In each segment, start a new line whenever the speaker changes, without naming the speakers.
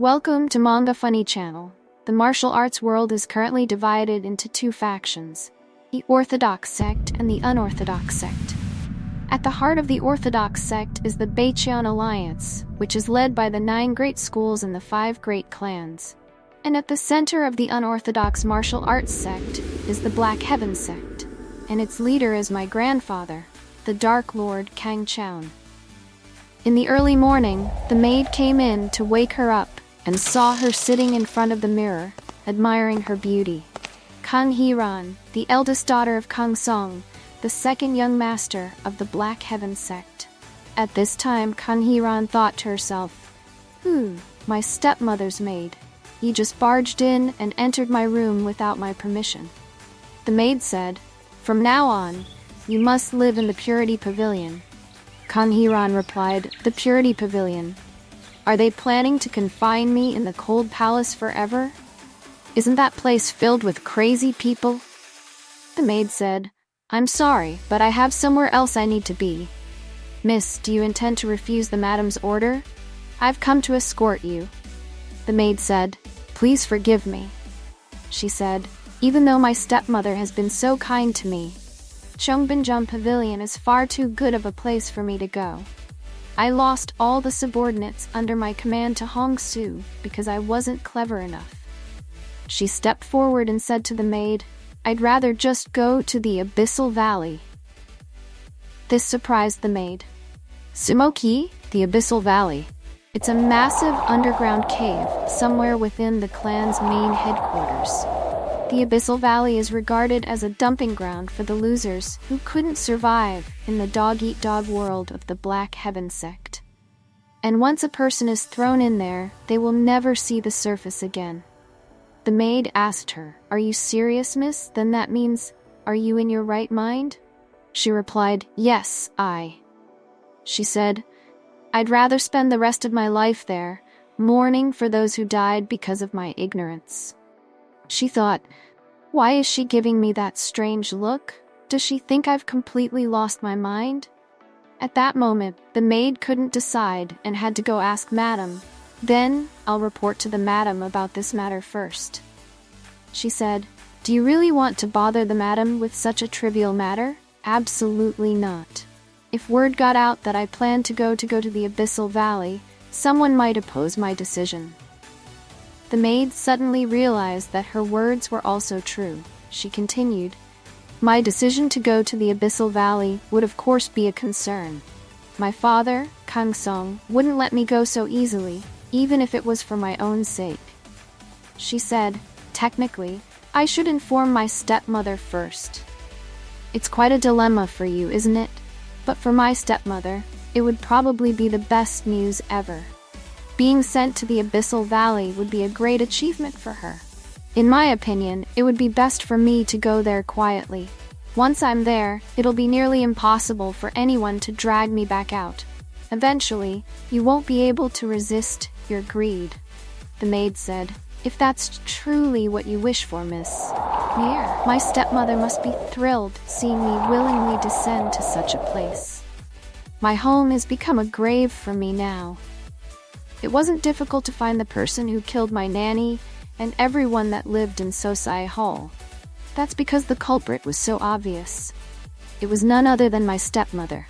Welcome to Manga Funny Channel. The martial arts world is currently divided into two factions, the Orthodox sect and the Unorthodox sect. At the heart of the Orthodox sect is the Bacheon Alliance, which is led by the 9 great schools and the 5 great clans. And at the center of the Unorthodox martial arts sect is the Black Heaven sect, and its leader is my grandfather, the Dark Lord Kang Chown. In the early morning, the maid came in to wake her up and saw her sitting in front of the mirror, admiring her beauty. Kang Hee-ran, the eldest daughter of Kang Song, the second young master of the Black Heaven sect. At this time, Kang Hee-ran thought to herself, my stepmother's maid. He just barged in and entered my room without my permission. The maid said, "From now on, you must live in the Purity Pavilion." Kang Hee-ran replied, "The Purity Pavilion? Are they planning to confine me in the cold palace forever? Isn't that place filled with crazy people?" The maid said, "I'm sorry, but I have somewhere else I need to be." "Miss, do you intend to refuse the madam's order? I've come to escort you." The maid said, "Please forgive me." She said, "Even though my stepmother has been so kind to me, Chongbinjum Pavilion is far too good of a place for me to go. I lost all the subordinates under my command to Hong Su because I wasn't clever enough." She stepped forward and said to the maid, "I'd rather just go to the Abyssal Valley." This surprised the maid. "Sumoki, the Abyssal Valley. It's a massive underground cave somewhere within the clan's main headquarters. The Abyssal Valley is regarded as a dumping ground for the losers who couldn't survive in the dog-eat-dog world of the Black Heaven sect. And once a person is thrown in there, they will never see the surface again." The maid asked her, "Are you serious, miss? Then that means, are you in your right mind?" She replied, "Yes, I." She said, "I'd rather spend the rest of my life there, mourning for those who died because of my ignorance." She thought, "Why is she giving me that strange look? Does she think I've completely lost my mind?" At that moment, the maid couldn't decide and had to go ask Madam. "Then, I'll report to the Madam about this matter first." She said, "Do you really want to bother the Madam with such a trivial matter?" "Absolutely not. If word got out that I planned to go to the Abyssal Valley, someone might oppose my decision." The maid suddenly realized that her words were also true. She continued, "My decision to go to the Abyssal Valley would of course be a concern. My father, Kang Song, wouldn't let me go so easily, even if it was for my own sake." She said, "Technically, I should inform my stepmother first. It's quite a dilemma for you, isn't it? But for my stepmother, it would probably be the best news ever. Being sent to the Abyssal Valley would be a great achievement for her. In my opinion, it would be best for me to go there quietly. Once I'm there, it'll be nearly impossible for anyone to drag me back out. Eventually, you won't be able to resist your greed." The maid said, "If that's truly what you wish for, miss, my stepmother must be thrilled seeing me willingly descend to such a place. My home has become a grave for me now. It wasn't difficult to find the person who killed my nanny and everyone that lived in Sosai Hall. That's because the culprit was so obvious. It was none other than my stepmother.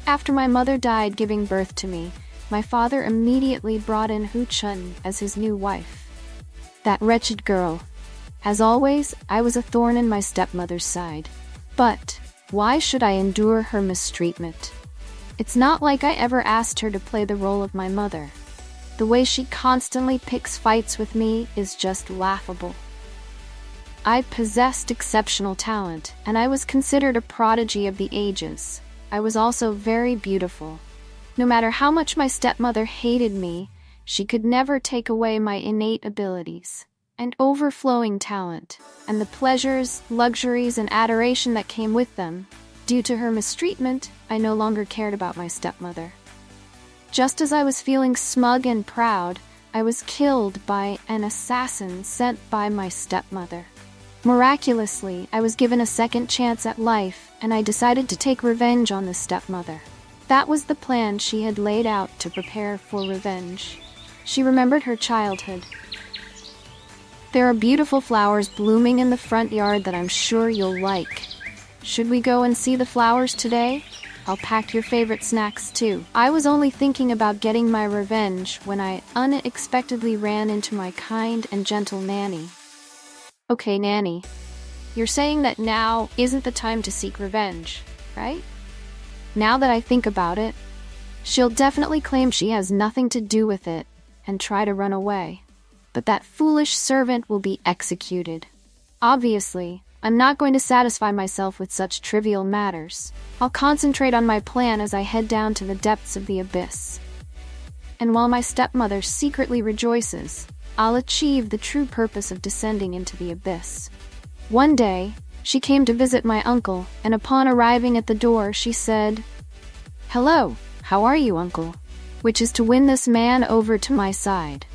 After my mother died giving birth to me, my father immediately brought in Hu Chun as his new wife. That wretched girl. As always, I was a thorn in my stepmother's side. But why should I endure her mistreatment? It's not like I ever asked her to play the role of my mother. The way she constantly picks fights with me is just laughable. I possessed exceptional talent, and I was considered a prodigy of the ages. I was also very beautiful. No matter how much my stepmother hated me, she could never take away my innate abilities and overflowing talent, and the pleasures, luxuries, and adoration that came with them. Due to her mistreatment, I no longer cared about my stepmother. Just as I was feeling smug and proud, I was killed by an assassin sent by my stepmother. Miraculously, I was given a second chance at life, and I decided to take revenge on the stepmother. That was the plan she had laid out to prepare for revenge. She remembered her childhood. There are beautiful flowers blooming in the front yard that I'm sure you'll like. Should we go and see the flowers today? I'll pack your favorite snacks too. I was only thinking about getting my revenge when I unexpectedly ran into my kind and gentle nanny. Okay, nanny. You're saying that now isn't the time to seek revenge, right? Now that I think about it, she'll definitely claim she has nothing to do with it and try to run away. But that foolish servant will be executed. Obviously, I'm not going to satisfy myself with such trivial matters. I'll concentrate on my plan as I head down to the depths of the abyss. And while my stepmother secretly rejoices, I'll achieve the true purpose of descending into the abyss. One day, she came to visit my uncle, and upon arriving at the door, she said, "Hello, how are you, uncle?" Which is to win this man over to my side.